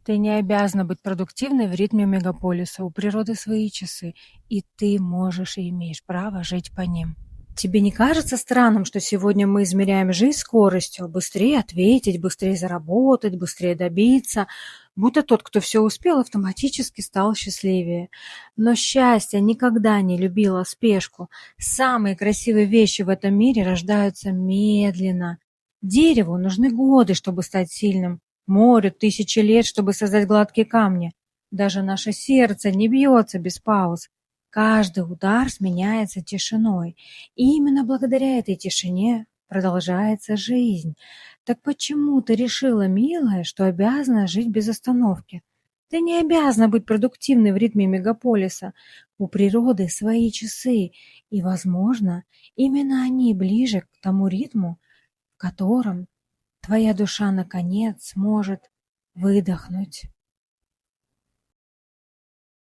Ты не обязана быть продуктивной в ритме мегаполиса. У природы свои часы, и ты можешь и имеешь право жить по ним. Тебе не кажется странным, что сегодня мы измеряем жизнь скоростью? Быстрее ответить, быстрее заработать, быстрее добиться. Будто тот, кто все успел, автоматически стал счастливее. Но счастье никогда не любило спешку. Самые красивые вещи в этом мире рождаются медленно. Дереву нужны годы, чтобы стать сильным. Морю тысячи лет, чтобы создать гладкие камни. Даже наше сердце не бьется без пауз. Каждый удар сменяется тишиной. И именно благодаря этой тишине продолжается жизнь. Так почему ты решила, милая, что обязана жить без остановки? Ты не обязана быть продуктивной в ритме мегаполиса. У природы свои часы, и, возможно, именно они ближе к тому ритму, в котором твоя душа наконец сможет выдохнуть.